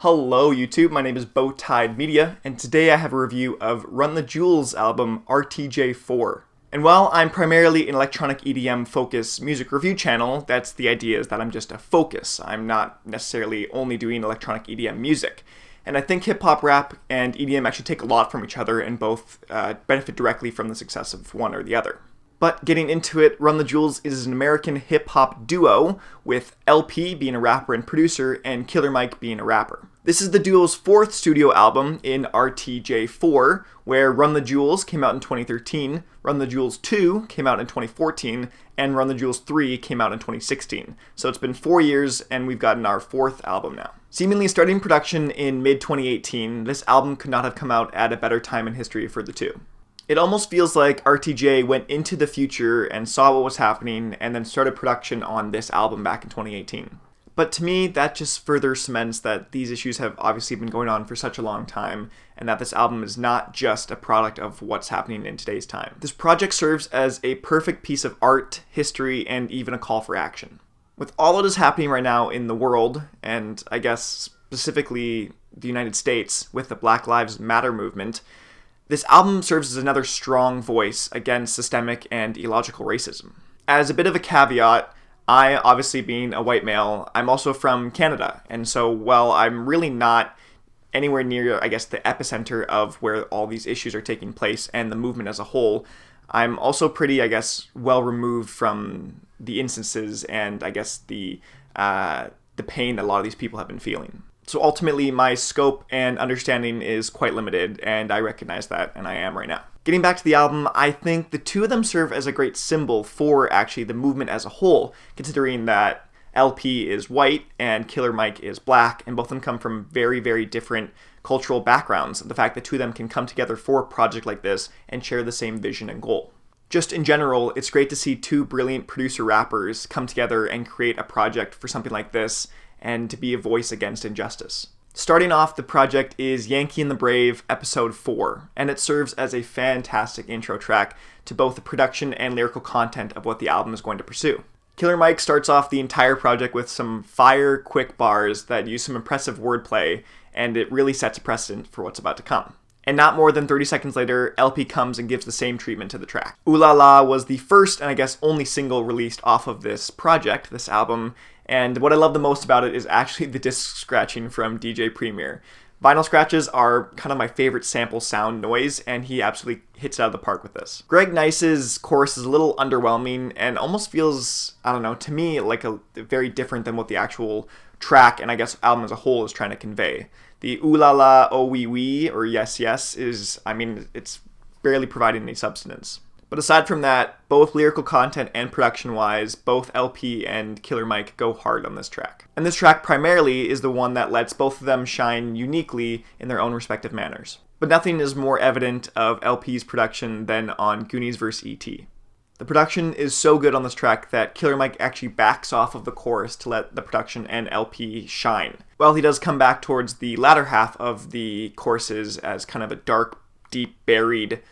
Hello YouTube, my name is Bowtied Media, and today I have a review of Run the Jewels album RTJ4. And while I'm primarily an electronic EDM focused music review channel, that's the idea, is that I'm just a focus. I'm not necessarily only doing electronic EDM music. And I think hip-hop, rap, and EDM actually take a lot from each other and both benefit directly from the success of one or the other. But getting into it, Run the Jewels is an American hip-hop duo, with LP being a rapper and producer, and Killer Mike being a rapper. This is the duo's fourth studio album in RTJ4, where Run the Jewels came out in 2013, Run the Jewels 2 came out in 2014, and Run the Jewels 3 came out in 2016. So it's been 4 years, and we've gotten our fourth album now. Seemingly starting production in mid-2018, this album could not have come out at a better time in history for the two. It almost feels like RTJ went into the future and saw what was happening and then started production on this album back in 2018. But to me, that just further cements that these issues have obviously been going on for such a long time, and that this album is not just a product of what's happening in today's time. This project serves as a perfect piece of art, history, and even a call for action. With all that is happening right now in the world, and I guess specifically the United States with the Black Lives Matter movement, this album serves as another strong voice against systemic and illogical racism. As a bit of a caveat, I, obviously being a white male, I'm also from Canada, and so while I'm really not anywhere near, I guess, the epicenter of where all these issues are taking place and the movement as a whole, I'm also pretty, I guess, well removed from the instances and, I guess, the pain that a lot of these people have been feeling. So ultimately, my scope and understanding is quite limited, and I recognize that, and I am right now. Getting back to the album, I think the two of them serve as a great symbol for actually the movement as a whole, considering that LP is white and Killer Mike is black, and both of them come from very, very different cultural backgrounds. The fact that two of them can come together for a project like this and share the same vision and goal. Just in general, it's great to see two brilliant producer rappers come together and create a project for something like this, and to be a voice against injustice. Starting off, the project is Yankee and the Brave, Episode 4, and it serves as a fantastic intro track to both the production and lyrical content of what the album is going to pursue. Killer Mike starts off the entire project with some fire, quick bars that use some impressive wordplay, and it really sets a precedent for what's about to come. And not more than 30 seconds later, LP comes and gives the same treatment to the track. Ooh La La was the first and I guess only single released off of this project, this album, and what I love the most about it is actually the disc scratching from DJ Premier. Vinyl scratches are kind of my favorite sample sound noise, and he absolutely hits it out of the park with this. Greg Nice's chorus is a little underwhelming and almost feels, I don't know, to me like a very different than what the actual track and I guess album as a whole is trying to convey. The ooh la la, oh wee wee, or yes yes is, it's barely providing any substance. But aside from that, both lyrical content and production-wise, both LP and Killer Mike go hard on this track. And this track primarily is the one that lets both of them shine uniquely in their own respective manners. But nothing is more evident of LP's production than on Goonies vs. E.T. The production is so good on this track that Killer Mike actually backs off of the chorus to let the production and LP shine. While he does come back towards the latter half of the choruses as kind of a dark, deep, buried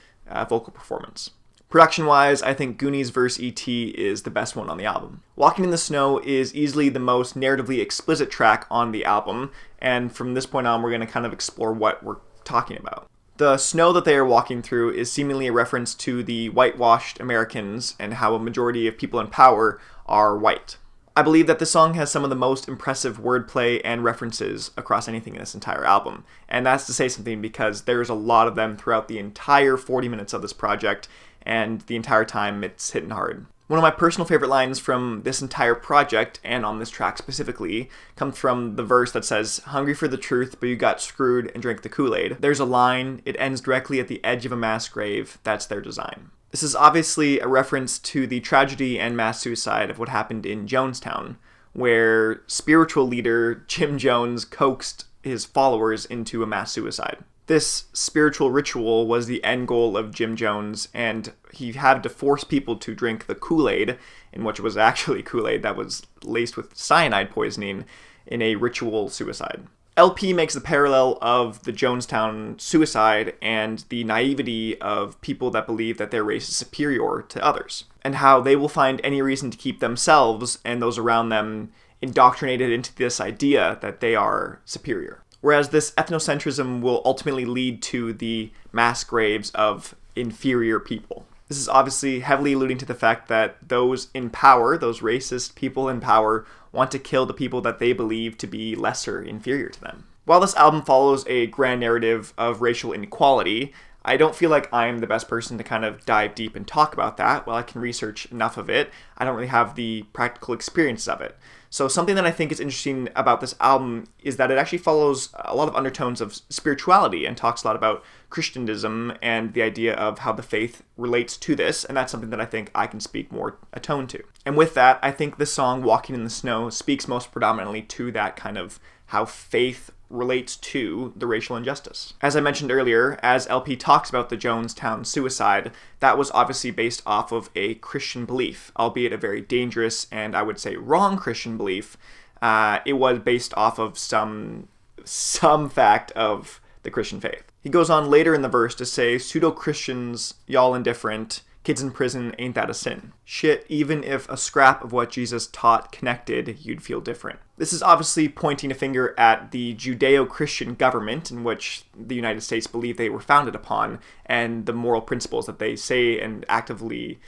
vocal performance. Production-wise, I think Goonies vs. E.T. is the best one on the album. Walking in the Snow is easily the most narratively explicit track on the album, and from this point on, we're going to kind of explore what we're talking about. The snow that they are walking through is seemingly a reference to the whitewashed Americans and how a majority of people in power are white. I believe that this song has some of the most impressive wordplay and references across anything in this entire album, and that's to say something because there's a lot of them throughout the entire 40 minutes of this project, and the entire time it's hitting hard. One of my personal favorite lines from this entire project, and on this track specifically, comes from the verse that says, "Hungry for the truth, but you got screwed and drank the Kool-Aid." There's a line, it ends directly at the edge of a mass grave, that's their design. This is obviously a reference to the tragedy and mass suicide of what happened in Jonestown, where spiritual leader Jim Jones coaxed his followers into a mass suicide. This spiritual ritual was the end goal of Jim Jones, and he had to force people to drink the Kool-Aid, in which was actually Kool-Aid that was laced with cyanide poisoning, in a ritual suicide. LP makes the parallel of the Jonestown suicide and the naivety of people that believe that their race is superior to others, and how they will find any reason to keep themselves and those around them indoctrinated into this idea that they are superior. whereas this ethnocentrism will ultimately lead to the mass graves of inferior people. This is obviously heavily alluding to the fact that those in power, those racist people in power, want to kill the people that they believe to be lesser, inferior to them. While this album follows a grand narrative of racial inequality, I don't feel like I'm the best person to kind of dive deep and talk about that. While I can research enough of it, I don't really have the practical experience of it. So something that I think is interesting about this album is that it actually follows a lot of undertones of spirituality and talks a lot about Christianism and the idea of how the faith relates to this, and that's something that I think I can speak more atone to. And with that, I think the song Walking in the Snow speaks most predominantly to that kind of how faith relates to the racial injustice. As I mentioned earlier, as LP talks about the Jonestown suicide, that was obviously based off of a Christian belief, albeit a very dangerous and I would say wrong Christian belief. It was based off of some fact of the Christian faith. He goes on later in the verse to say, "Pseudo-Christians, y'all indifferent, kids in prison, ain't that a sin? Shit, even if a scrap of what Jesus taught connected, you'd feel different." This is obviously pointing a finger at the Judeo-Christian government in which the United States believe they were founded upon, and the moral principles that they say and actively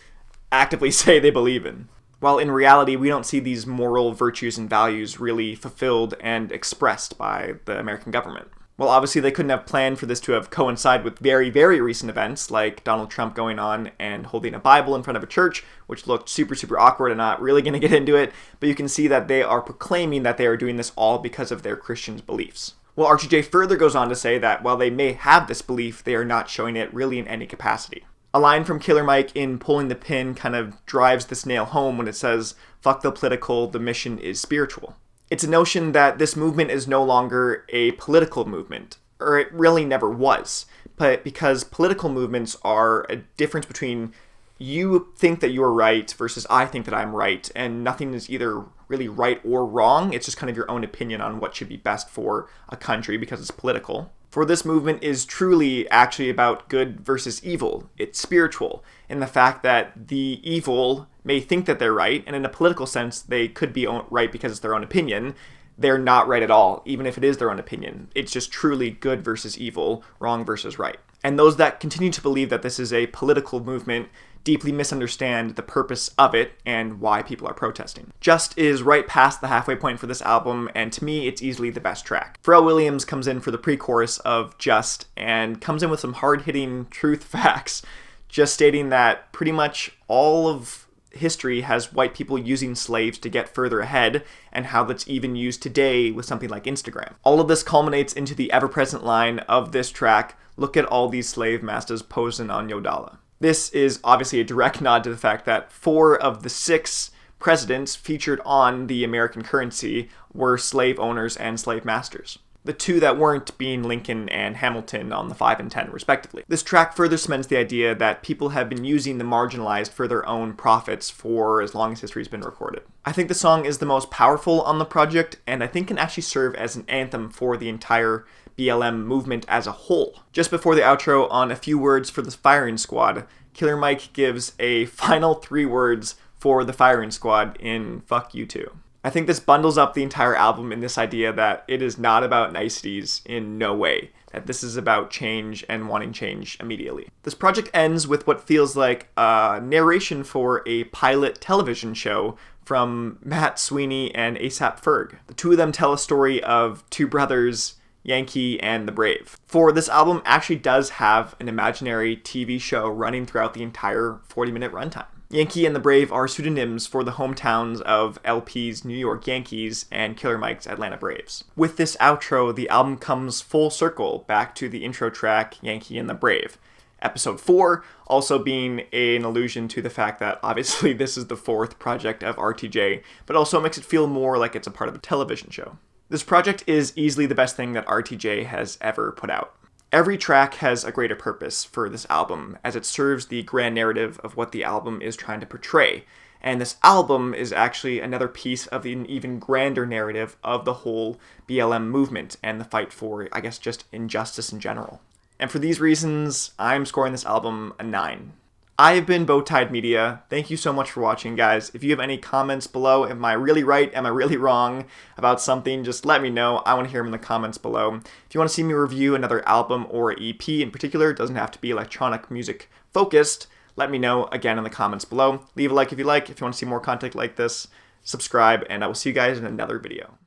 say they believe in. While in reality, we don't see these moral virtues and values really fulfilled and expressed by the American government. Well, obviously they couldn't have planned for this to have coincided with very, very recent events, like Donald Trump going on and holding a Bible in front of a church, which looked super, super awkward. I'm not really going to get into it, but you can see that they are proclaiming that they are doing this all because of their Christian beliefs. Well, RTJ further goes on to say that while they may have this belief, they are not showing it really in any capacity. A line from Killer Mike in Pulling the Pin kind of drives this nail home when it says, "Fuck the political, the mission is spiritual." It's a notion that this movement is no longer a political movement, or it really never was. But because political movements are a difference between you think that you're right versus I think that I'm right, and nothing is either really right or wrong. It's just kind of your own opinion on what should be best for a country because it's political. For this movement is truly actually about good versus evil. It's spiritual in the fact that the evil may think that they're right, and in a political sense, they could be right because it's their own opinion. They're not right at all, even if it is their own opinion. It's just truly good versus evil, wrong versus right. And those that continue to believe that this is a political movement deeply misunderstand the purpose of it and why people are protesting. Just is right past the halfway point for this album, and to me, it's easily the best track. Pharrell Williams comes in for the pre-chorus of Just, and comes in with some hard-hitting truth facts, just stating that pretty much all of history has white people using slaves to get further ahead, and how that's even used today with something like Instagram. All of this culminates into the ever-present line of this track, "Look at all these slave masters posing on your dollar." This is obviously a direct nod to the fact that 4 of the 6 presidents featured on the American currency were slave owners and slave masters. The 2 that weren't being Lincoln and Hamilton on the 5 and 10 respectively. This track further cements the idea that people have been using the marginalized for their own profits for as long as history's been recorded. I think the song is the most powerful on the project, and I think can actually serve as an anthem for the entire BLM movement as a whole. Just before the outro, on A Few Words for the Firing Squad, Killer Mike gives a final 3 words for the firing squad in "Fuck You Too." I think this bundles up the entire album in this idea that it is not about niceties in no way, that this is about change and wanting change immediately. This project ends with what feels like a narration for a pilot television show from Matt Sweeney and A$AP Ferg. The 2 of them tell a story of 2 brothers, Yankee and the Brave. For this album actually does have an imaginary TV show running throughout the entire 40-minute runtime. Yankee and the Brave are pseudonyms for the hometowns of LP's New York Yankees and Killer Mike's Atlanta Braves. With this outro, the album comes full circle back to the intro track, Yankee and the Brave. Episode 4 also being an allusion to the fact that obviously this is the 4th project of RTJ, but also makes it feel more like it's a part of a television show. This project is easily the best thing that RTJ has ever put out. Every track has a greater purpose for this album, as it serves the grand narrative of what the album is trying to portray. And this album is actually another piece of an even grander narrative of the whole BLM movement and the fight for, I guess, just injustice in general. And for these reasons, I'm scoring this album a 9. I've been Bowtied Media. Thank you so much for watching, guys. If you have any comments below, am I really right? Am I really wrong about something? Just let me know. I want to hear them in the comments below. If you want to see me review another album or EP in particular, it doesn't have to be electronic music focused, let me know again in the comments below. Leave a like if you like. If you want to see more content like this, subscribe, and I will see you guys in another video.